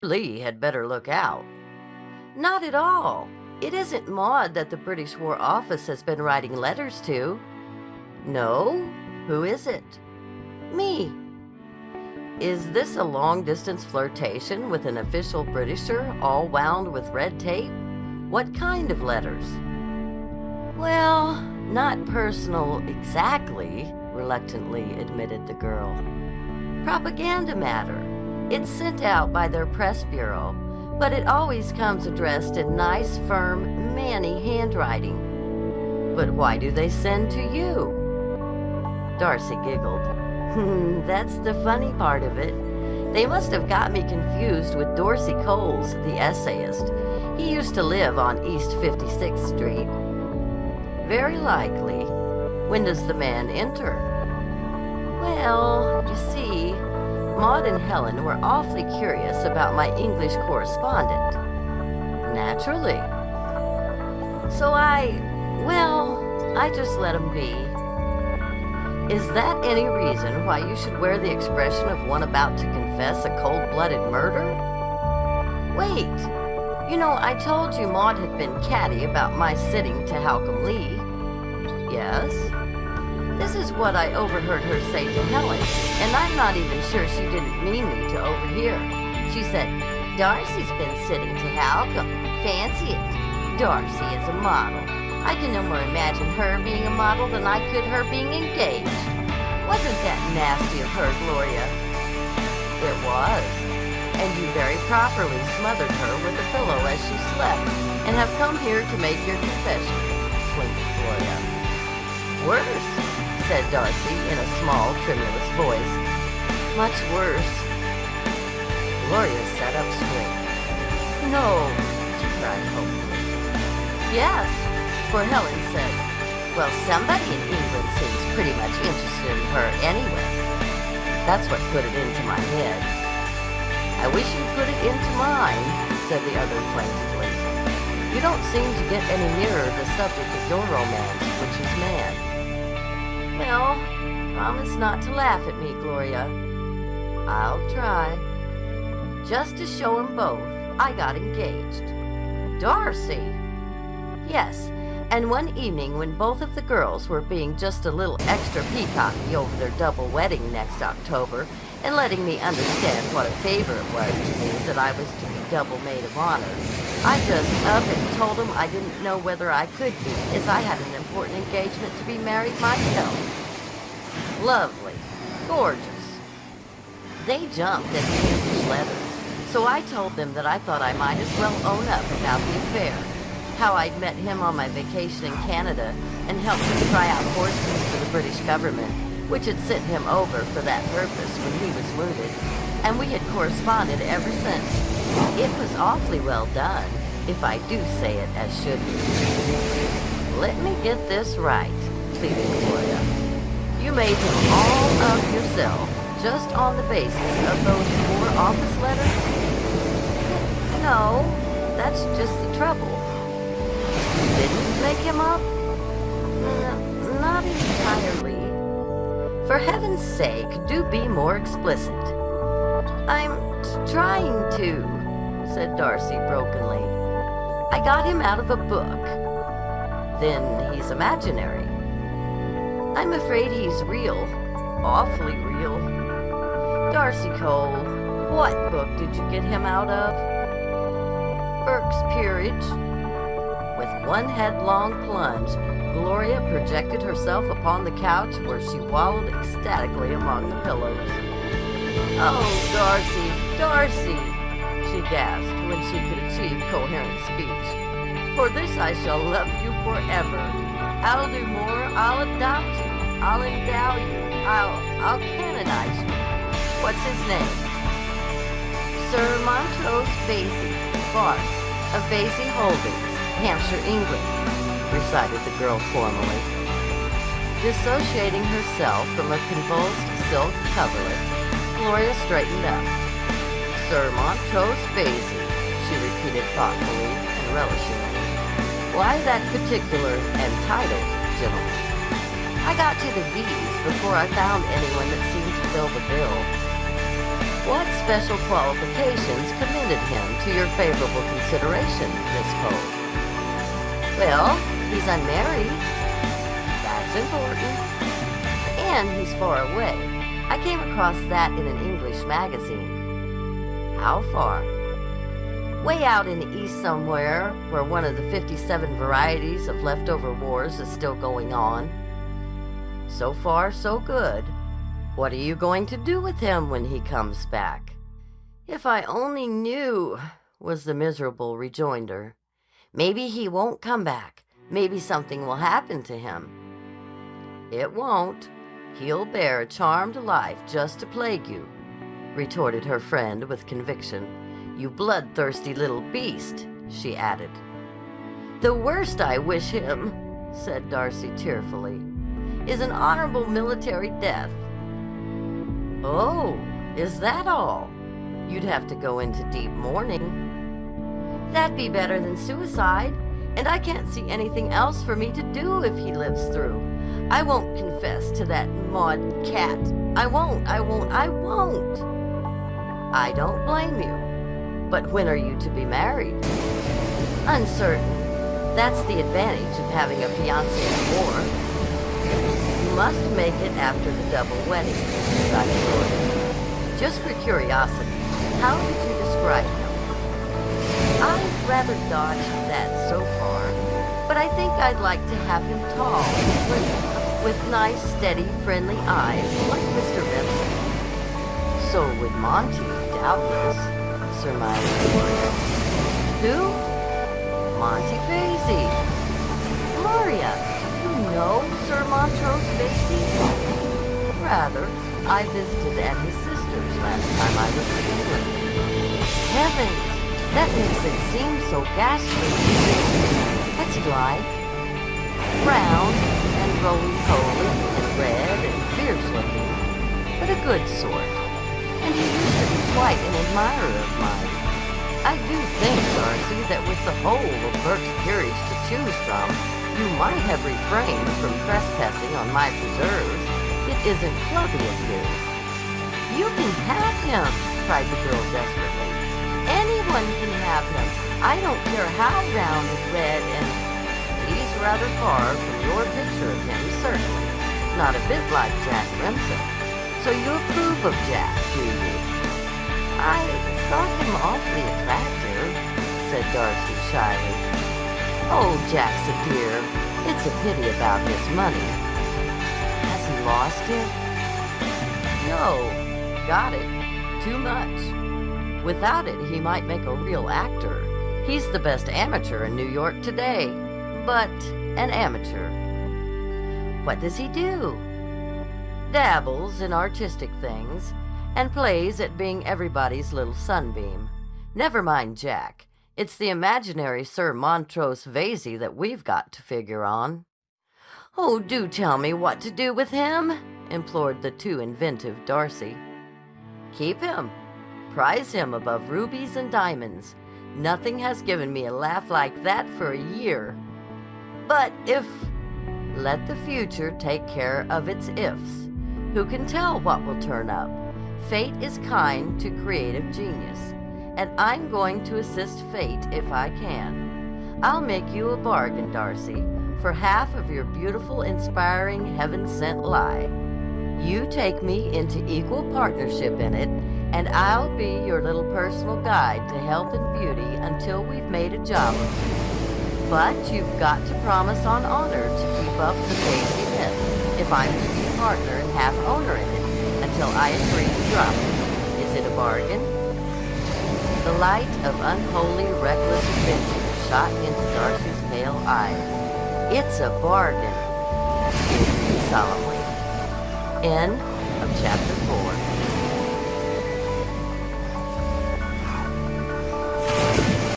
Lee had better look out. Not at all. It isn't Maud that the British War Office has been writing letters to. No? Who is it? Me. Is this a long-distance flirtation with an official Britisher all wound with red tape? What kind of letters? Well, not personal exactly, reluctantly admitted the girl. Propaganda matter. It's sent out by their press bureau, but it always comes addressed in nice, firm, manny handwriting. But why do they send to you? Darcy giggled. That's the funny part of it. They must have got me confused with Dorsey Coles, the essayist. He used to live on East 56th Street. Very likely. When does the man enter? Well, you see, Maud and Helen were awfully curious about my English correspondent. Naturally. So I just let him be. Is that any reason why you should wear the expression of one about to confess a cold-blooded murder? Wait. I told you Maud had been catty about my sitting to Halcombe Lee. Yes? This is what I overheard her say to Helen, and I'm not even sure she didn't mean me to overhear. She said, Darcy's been sitting to Halcombe. Fancy it. Darcy is a model. I can no more imagine her being a model than I could her being engaged. Wasn't that nasty of her, Gloria? It was. And you very properly smothered her with a pillow as she slept, and have come here to make your confession, twinkled Gloria. Worse, said Darcy in a small, tremulous voice. Much worse. Gloria sat up straight. No, she cried hopefully. Yes, for Helen said, well, somebody in England seems pretty much interested in her anyway. That's what put it into my head. I wish you'd put it into mine, said the other plaintively. You don't seem to get any nearer the subject of your romance, which is man. Well, promise not to laugh at me, Gloria. I'll try. Just to show 'em both, I got engaged. Darcy! Yes, and one evening when both of the girls were being just a little extra peacocky over their double wedding next October, and letting me understand what a favor it was to me that I was to be double maid of honor, I just up and told them I didn't know whether I could be, as I had an important engagement to be married myself. Lovely. Gorgeous. They jumped at the English letters, so I told them that I thought I might as well own up about the affair, how I'd met him on my vacation in Canada and helped him try out horses for the British government, which had sent him over for that purpose when he was wounded, and we had corresponded ever since. It was awfully well done, if I do say it as should be. Let me get this right, pleaded Gloria. You made him all of yourself, just on the basis of those War Office letters? No, that's just the trouble. You didn't make him up? Not entirely. For heaven's sake, do be more explicit. I'm trying to, said Darcy brokenly. I got him out of a book. Then he's imaginary. I'm afraid he's real. Awfully real. Darcy Cole, what book did you get him out of? Burke's Peerage. With one headlong plunge, Gloria projected herself upon the couch where she wallowed ecstatically among the pillows. Oh, Darcy, Darcy, she gasped when she could achieve coherent speech. For this I shall love you forever. I'll do more, I'll adopt you, I'll endow you, I'll canonize you. What's his name? Sir Montrose Vasey, Bart, of Vasey Holdings, Hampshire, England, recited the girl formally. Dissociating herself from a convulsed silk coverlet, Gloria straightened up. Sir Montrose Vasey, she repeated thoughtfully and relishingly. Why that particular and titled gentleman? I got to the V's before I found anyone that seemed to fill the bill. What special qualifications commended him to your favorable consideration, Miss Cole? Well, he's unmarried. That's important. And he's far away. I came across that in an English magazine. How far? Way out in the east somewhere, where one of the 57 varieties of leftover wars is still going on. So far, so good. What are you going to do with him when he comes back? If I only knew, was the miserable rejoinder. Maybe he won't come back. Maybe something will happen to him. It won't. He'll bear a charmed life just to plague you, retorted her friend with conviction. You bloodthirsty little beast, she added. The worst I wish him, said Darcy tearfully, is an honorable military death. Oh, is that all? You'd have to go into deep mourning. That'd be better than suicide, and I can't see anything else for me to do if he lives through. I won't confess to that Maud cat. I won't. I don't blame you. But when are you to be married? Uncertain. That's the advantage of having a fiancé at war. You must make it after the double wedding, decided Gloria. Just for curiosity, how did you describe him? I've rather dodged that so far, but I think I'd like to have him tall and slim, with nice, steady, friendly eyes, like Mr. Benson. So would Monty, doubtless, surmised Gloria. Who? Monty Vasey. Gloria, do you know Sir Montrose Vasey? Rather. I visited at his sister's last time I was in England. Heavens, that makes it seem so ghastly. What's he like? Brown and roly-poly and red and fierce-looking, but a good sort. And he used to be quite an admirer of mine. I do think, Darcy, that with the whole of Burke's Peerage to choose from, you might have refrained from trespassing on my preserves. It isn't clubby of you. You can have him, cried the girl desperately. Anyone can have him. I don't care how round and red and... He's rather far from your picture of him, certainly. Not a bit like Jack Remsen. So you approve of Jack, do you? I thought him awfully attractive, said Darcy shyly. Oh, Jack's a dear. It's a pity about his money. Has he lost it? No. Got it. Too much. Without it, he might make a real actor. He's the best amateur in New York today. But an amateur. What does he do? Dabbles in artistic things and plays at being everybody's little sunbeam. Never mind Jack. It's the imaginary Sir Montrose Vasey that we've got to figure on. Oh, do tell me what to do with him, implored the too inventive Darcy. Keep him. Prize him above rubies and diamonds. Nothing has given me a laugh like that for a year. But if... Let the future take care of its ifs. Who can tell what will turn up? Fate is kind to creative genius, and I'm going to assist fate if I can. I'll make you a bargain, Darcy, for half of your beautiful, inspiring, heaven-sent lie. You take me into equal partnership in it, and I'll be your little personal guide to health and beauty until we've made a job of it. But you've got to promise on honor to keep up the Vasey myth if I'm to be partner and half owner in it until I agree to drop it. Is it a bargain? The light of unholy, reckless adventure shot into Darcy's pale eyes. It's a bargain, he solemnly. End of chapter 4.